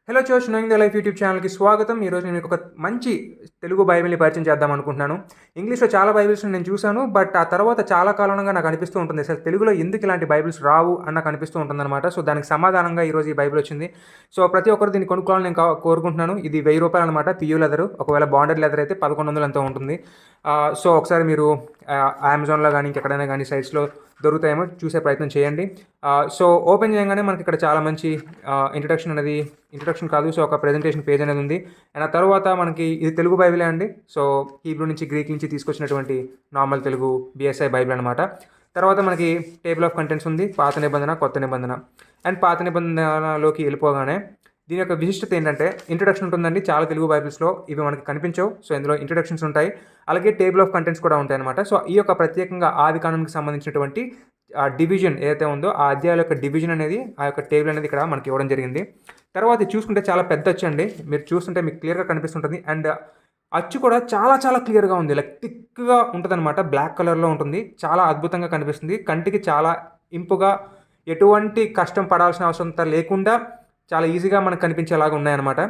Hello church knowing the life YouTube ఛానల్కి స్వాగతం. ఈరోజు నేను మీకు ఒక మంచి తెలుగు బైబిల్ని పరిచయం చేద్దాం అనుకుంటున్నాను. ఇంగ్లీష్లో చాలా బైబిల్స్ నేను చూశాను, బట్ ఆ తర్వాత చాలా కాలంగా నాకు అనిపిస్తూ ఉంటుంది, అసలు తెలుగులో ఎందుకు ఇలాంటి బైబిల్స్ రావు అని నాకు అనిపిస్తూ ఉంటుందన్నమాట. సో దానికి సమాధానంగా ఈరోజు ఈ బైబిల్ వచ్చింది. సో ప్రతి ఒక్కరు దీన్ని కొనుక్కోవాలని నేను కోరుకుంటున్నాను. ఇది ₹1000 అనమాట, పియూ లెదర్. ఒకవేళ బాండెడ్ లెదర్ అయితే 1100 ఎంతో ఉంటుంది. సో ఒకసారి మీరు అమెజాన్లో కానీ ఇంకెక్కడైనా కానీ సైట్స్లో దొరుకుతాయేమో చూసే ప్రయత్నం చేయండి. సో ఓపెన్ చేయగానే మనకి ఇక్కడ చాలా మంచి ఇంట్రడక్షన్ కాదు, సో ఒక ప్రెజెంటేషన్ పేజ్ అనేది ఉంది. అండ్ ఆ తర్వాత మనకి ఇది తెలుగు బైబిలే అండి. సో హీబ్రూ నుంచి గ్రీక్ నుంచి తీసుకొచ్చినటువంటి నార్మల్ తెలుగు బిఎస్ఐ బైబిల్ అనమాట. తర్వాత మనకి టేబుల్ ఆఫ్ కంటెంట్స్ ఉంది, పాత నిబంధన, కొత్త నిబంధన. అండ్ పాత నిబంధనలోకి వెళ్ళిపోగానే దీని యొక్క విశిష్టత ఏంటంటే ఇంట్రడక్షన్ ఉంటుందండి. చాలా తెలుగు బైబిల్స్లో ఇవి మనకి కనిపించవు, సో ఇందులో ఇంట్రడక్షన్స్ ఉంటాయి, అలాగే టేబుల్ ఆఫ్ కంటెంట్స్ కూడా ఉంటాయి అనమాట. సో ఈ యొక్క ప్రత్యేకంగా ఆది కాండానికి సంబంధించినటువంటి డివిజన్ ఏదైతే ఉందో ఆ అధ్యాయాల యొక్క డివిజన్ అనేది, ఆ యొక్క టేబుల్ అనేది ఇక్కడ మనకి ఇవ్వడం జరిగింది. తర్వాత చూసుకుంటే చాలా పెద్ద అచ్చు అండి, మీరు చూస్తుంటే మీకు క్లియర్గా కనిపిస్తుంటుంది. అండ్ అచ్చు కూడా చాలా చాలా క్లియర్గా ఉంది, లైక్ థిక్గా ఉంటుంది అనమాట, బ్లాక్ కలర్లో ఉంటుంది, చాలా అద్భుతంగా కనిపిస్తుంది, కంటికి చాలా ఇంపుగా, ఎటువంటి కష్టం పడాల్సిన అవసరం లేకుండా చాలా ఈజీగా మనకు కనిపించేలాగా ఉన్నాయన్నమాట.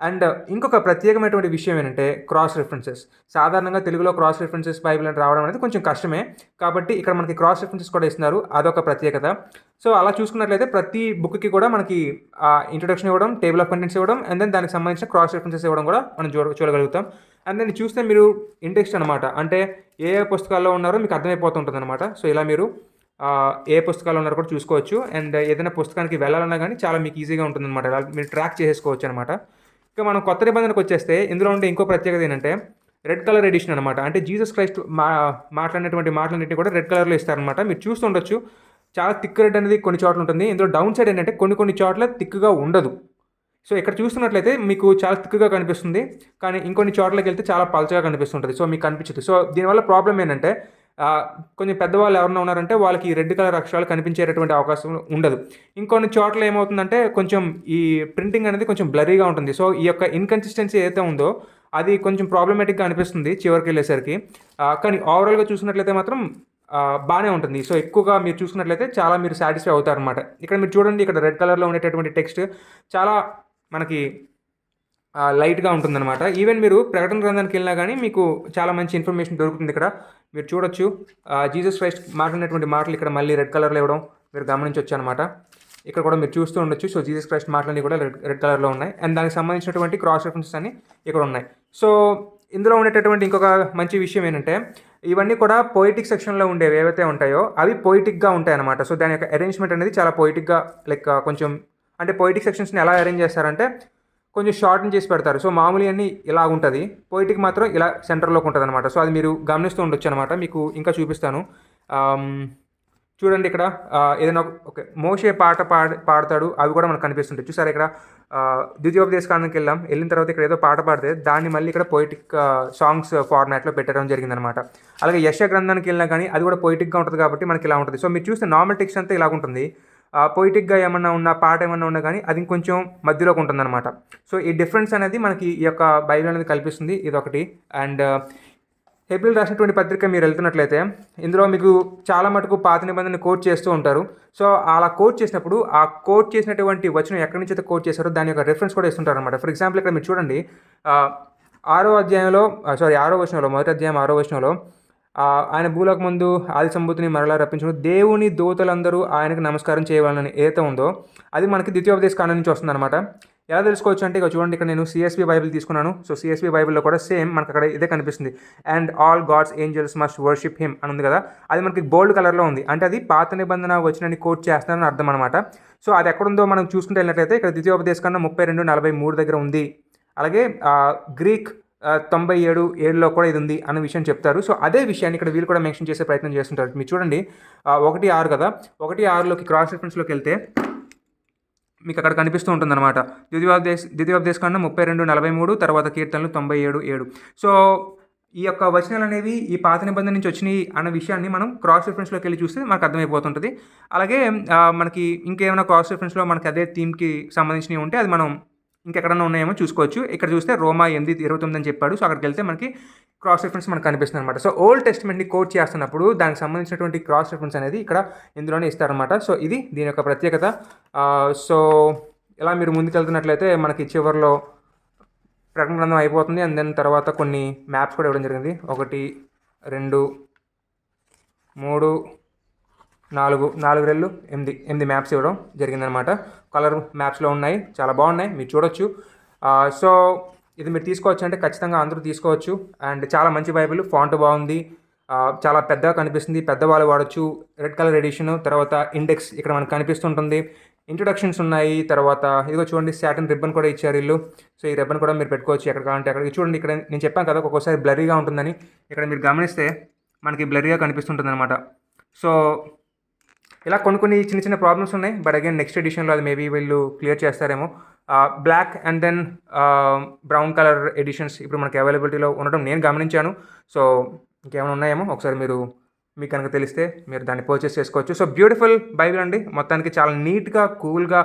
అండ్ ఇంకొక ప్రత్యేకమైనటువంటి విషయం ఏంటంటే క్రాస్ రిఫరెన్సెస్. సాధారణంగా తెలుగులో క్రాస్ రిఫరెన్సెస్ బైబిల్ అని రావడం అనేది కొంచెం కష్టమే, కాబట్టి ఇక్కడ మనకి క్రాస్ రిఫరెన్సెస్ కూడా ఇస్తున్నారు, అదొక ప్రత్యేకత. సో అలా చూసుకున్నట్లయితే ప్రతి బుక్కి కూడా మనకి ఇంట్రొడక్షన్ ఇవ్వడం, టేబుల్ ఆఫ్ కంటెంట్స్ ఇవ్వడం, అండ్ దెన్ దానికి సంబంధించిన క్రాస్ రిఫరెన్సెస్ ఇవ్వడం కూడా మనం చూడగలుగుతాం. అండ్ దెన్ చూస్తే మీరు ఇండెక్స్ అనమాట, అంటే ఏ ఏ పుస్తకాల్లో ఉన్నారో మీకు అర్థమైపోతుంటుంది అనమాట. సో ఇలా మీరు ఏ పుస్తకాలు ఉన్నారో కూడా చూసుకోవచ్చు. అండ్ ఏదైనా పుస్తకానికి వెళ్ళాలన్నా కానీ చాలా మీకు ఈజీగా ఉంటుందన్నమాట, మీరు ట్రాక్ చేసుకోవచ్చు అనమాట. ఇక మనం కొత్త నిబంధనకు వచ్చేస్తే ఇందులో ఉండే ఇంకో ప్రత్యేకత ఏంటంటే రెడ్ కలర్ ఎడిషన్ అనమాట. అంటే జీసస్ క్రైస్ట్ మాట్లాడినటువంటి మాటలన్నింటినీ కూడా రెడ్ కలర్లో ఇస్తారనమాట. మీరు చూస్తుండొచ్చు, చాలా థిక్ రెడ్ అనేది కొన్ని చోట్ల ఉంటుంది. ఇందులో డౌన్ సైడ్ ఏంటంటే కొన్ని చోట్ల థిక్గా ఉండదు. సో ఇక్కడ చూస్తున్నట్లయితే మీకు చాలా థిక్గా కనిపిస్తుంది, కానీ ఇంకొన్ని చోట్లకి వెళ్తే చాలా పల్చగా కనిపిస్తుంటుంది, సో మీకు కనిపించదు. సో దీనివల్ల ప్రాబ్లం ఏంటంటే కొంచెం పెద్దవాళ్ళు ఎవరైనా ఉన్నారంటే వాళ్ళకి ఈ రెడ్ కలర్ అక్షరాలు కనిపించేటటువంటి అవకాశం ఉండదు. ఇంకొన్ని చోట్ల ఏమవుతుందంటే కొంచెం ఈ ప్రింటింగ్ అనేది కొంచెం బ్లరీగా ఉంటుంది. సో ఈ యొక్క ఇన్కన్సిస్టెన్సీ ఏదైతే ఉందో అది కొంచెం ప్రాబ్లమేటిక్గా అనిపిస్తుంది చివరికి వెళ్ళేసరికి. కానీ ఓవరాల్గా చూసినట్లయితే మాత్రం బాగానే ఉంటుంది. సో ఎక్కువగా మీరు చూసుకున్నట్లయితే చాలా మీరు సాటిస్ఫై అవుతారనమాట. ఇక్కడ మీరు చూడండి, ఇక్కడ రెడ్ కలర్లో ఉండేటటువంటి టెక్స్ట్ చాలా మనకి లైట్గా ఉంటుందన్నమాట. ఈవెన్ మీరు ప్రకటన గ్రంథానికి వెళ్ళినా కానీ మీకు చాలా మంచి ఇన్ఫర్మేషన్ దొరుకుతుంది. ఇక్కడ మీరు చూడొచ్చు, జీసస్ క్రైస్ట్ మాట్లాడినటువంటి మాటలు ఇక్కడ మళ్ళీ రెడ్ కలర్లో ఇవ్వడం మీరు గమనించవచ్చు అనమాట. ఇక్కడ కూడా మీరు చూస్తూ ఉండొచ్చు. సో జీసస్ క్రైస్ట్ మాటలన్నీ కూడా రెడ్ కలర్లో ఉన్నాయి, అండ్ దానికి సంబంధించినటువంటి క్రాస్ రెఫరెన్సెస్ అన్ని ఇక్కడ ఉన్నాయి. సో ఇందులో ఉండేటటువంటి ఇంకొక మంచి విషయం ఏంటంటే ఇవన్నీ కూడా పొయిటిక్ సెక్షన్లో ఉండేవి ఏవైతే ఉంటాయో అవి పొయిటిక్గా ఉంటాయి అనమాట. సో దాని యొక్క అరేంజ్మెంట్ అనేది చాలా పొయిటిక్గా, లైక్ కొంచెం అంటే పొయిటిక్ సెక్షన్స్ని ఎలా అరేంజ్ చేస్తారంటే కొంచెం షార్ట్ని చేసి పెడతారు. సో మామూలు అన్నీ ఇలా ఉంటుంది, పోయిటికి మాత్రం ఇలా సెంటర్లోకి ఉంటుంది అనమాట. సో అది మీరు గమనిస్తూ ఉండొచ్చు అనమాట. మీకు ఇంకా చూపిస్తాను, చూడండి. ఇక్కడ ఏదైనా ఓకే మోషే పాట పాడతాడు, అవి కూడా మనకు కనిపిస్తుంటాయి. చూసారు ఇక్కడ ద్వితీయోపదేశ కాండానికి వెళ్ళిన తర్వాత ఇక్కడ ఏదో పాట పాడితే దాన్ని మళ్ళీ ఇక్కడ పొయిటిక్ సాంగ్స్ ఫార్మాట్లో పెట్టడం జరిగిందనమాట. అలాగే యెషయా గ్రంథానికి వెళ్ళినా కానీ అది కూడా పొయిటిక్గా ఉంటుంది కాబట్టి మనకి ఇలా ఉంటుంది. సో మీరు చూస్తే నార్మల్ టెక్స్ట్ అంతా ఇలా ఉంటుంది, పొయిటిక్గా ఏమన్నా ఉన్న పాట ఏమన్నా ఉన్నా కానీ అది ఇంకొంచెం మధ్యలోకి ఉంటుందన్నమాట. సో ఈ డిఫరెన్స్ అనేది మనకి ఈ యొక్క బైబిల్ అనేది కల్పిస్తుంది, ఇదొకటి. అండ్ హెబ్రీయులు రాసినటువంటి పత్రిక మీరు వెళ్తున్నట్లయితే ఇందులో మీకు చాలా మటుకు పాత నిబంధనని కోట్ చేస్తూ ఉంటారు. సో అలా కోట్ చేసినప్పుడు ఆ కోట్ చేసినటువంటి వచనం ఎక్కడి నుంచి అయితే కోట్ చేశారో దాని యొక్క రెఫరెన్స్ కూడా ఇస్తుంటారు అనమాట. ఫర్ ఎగ్జాంపుల్ ఇక్కడ మీరు చూడండి, 6వ వచనంలో, మొదటి అధ్యాయం 6వ వచనంలో ఆయన భూలోక ముందు ఆది సంభూతిని మరలా రప్పించుకుని దేవుని దూతలందరూ ఆయనకు నమస్కారం చేయవాలని ఏదైతే ఉందో అది మనకి ద్వితీయోపదేశ కాండం నుంచి వస్తుందన్నమాట. ఎలా తెలుసుకోవచ్చు అంటే ఇక చూడండి, ఇక్కడ నేను సిఎస్బి బైబిల్ తీసుకున్నాను. సో సిఎస్బి బైబిల్లో కూడా సేమ్ మనకు అక్కడ ఇదే కనిపిస్తుంది, and all gods angels must worship him అని ఉంది కదా, అది మనకి గోల్డ్ కలర్లో ఉంది, అంటే అది పాత నిబంధన వచనాన్ని కోట్ చేస్తున్నారని అర్థం అనమాట. సో అది ఎక్కడుందో మనం చూసుకుంటే వెళ్ళినట్లయితే ఇక్కడ ద్వితీయోపదేశ కాండం 32:43 దగ్గర ఉంది. అలాగే గ్రీక్ 97:7లో కూడా ఇది ఉంది అన్న విషయం చెప్తారు. సో అదే విషయాన్ని ఇక్కడ వీళ్ళు కూడా మెన్షన్ చేసే ప్రయత్నం చేస్తుంటారు. మీరు చూడండి, 1:6 కదా, 1:6లోకి క్రాస్ రిఫరెన్స్లోకి వెళ్తే మీకు అక్కడ కనిపిస్తూ ఉంటుందన్నమాట. ద్వితీయోపదేశ కాండం 32:43, తర్వాత కీర్తనలు 97:7. సో ఈ యొక్క వచనాలు అనేవి ఈ పాత నిబంధన నుంచి వచ్చినాయి అన్న విషయాన్ని మనం క్రాస్ రిఫరెన్స్లోకి వెళ్ళి చూస్తే మనకు అర్థమైపోతుంటుంది. అలాగే మనకి ఇంకేమైనా క్రాస్ రిఫరెన్స్లో మనకి అదే థీమ్కి సంబంధించినవి ఉంటే అది మనం ఇంకెక్కడన్నా ఉన్నాయేమో చూసుకోవచ్చు. ఇక్కడ చూస్తే రోమా 8:29 అని చెప్పాడు. సో అక్కడికి వెళ్తే మనకి క్రాస్ రిఫరెన్స్ మనకు కనిపిస్తుంది అనమాట. సో ఓల్డ్ టెస్ట్మెంట్ని కోట్ చేస్తున్నప్పుడు దానికి సంబంధించినటువంటి క్రాస్ రిఫరెన్స్ అనేది ఇక్కడ ఇందులోనే ఇస్తారనమాట. సో ఇది దీని యొక్క ప్రత్యేకత. సో ఇలా మీరు ముందుకెళ్తున్నట్లయితే మనకి చివరిలో ప్రకటన గ్రంథం అయిపోతుంది. అండ్ దెన్ తర్వాత కొన్ని మ్యాప్స్ కూడా ఇవ్వడం జరిగింది. 1, 2, 3, 4 రెళ్ళు 8 మ్యాప్స్ ఇవ్వడం జరిగిందనమాట. కలర్ మ్యాప్స్లో ఉన్నాయి, చాలా బాగున్నాయి, మీరు చూడొచ్చు. సో ఇది మీరు తీసుకోవచ్చు అంటే ఖచ్చితంగా అందరూ తీసుకోవచ్చు. అండ్ చాలా మంచి బైబిల్, ఫాంట్ బాగుంది, చాలా పెద్దగా కనిపిస్తుంది, పెద్దవాళ్ళు వాడచ్చు. రెడ్ కలర్ ఎడిషన్, తర్వాత ఇండెక్స్ ఇక్కడ మనకు కనిపిస్తుంటుంది, ఇంట్రొడక్షన్స్ ఉన్నాయి. తర్వాత ఇదిగో చూడండి, సాటిన్ రిబ్బన్ కూడా ఇచ్చారు వీళ్ళు. సో ఈ రిబ్బన్ కూడా మీరు పెట్టుకోవచ్చు ఎక్కడ కావాలంటే అక్కడ. చూడండి ఇక్కడ నేను చెప్పాను కదా ఒక్కొక్కసారి బ్లరీగా ఉంటుందని, ఇక్కడ మీరు గమనిస్తే మనకి బ్లరీగా కనిపిస్తుంటుంది అనమాట. సో ఇలా కొన్ని చిన్న చిన్న ప్రాబ్లమ్స్ ఉన్నాయి. బట్ అగైన్ నెక్స్ట్ ఎడిషన్లో అది మేబీ వీళ్ళు క్లియర్ చేస్తారేమో. Black and then brown colour editions ఇప్పుడు మనకి అవైలబిలిటీలో ఉండడం నేను గమనించాను. సో ఇంకేమైనా ఉన్నాయేమో ఒకసారి మీకు కనుక తెలిస్తే మీరు దాన్ని పర్చేస్ చేసుకోవచ్చు. సో బ్యూటిఫుల్ బైబిల్ అండి, మొత్తానికి చాలా నీట్గా, కూల్గా,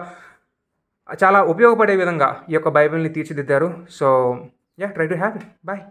చాలా ఉపయోగపడే విధంగా ఈ యొక్క బైబిల్ని తీర్చిదిద్దారు. So try to have it. Bye.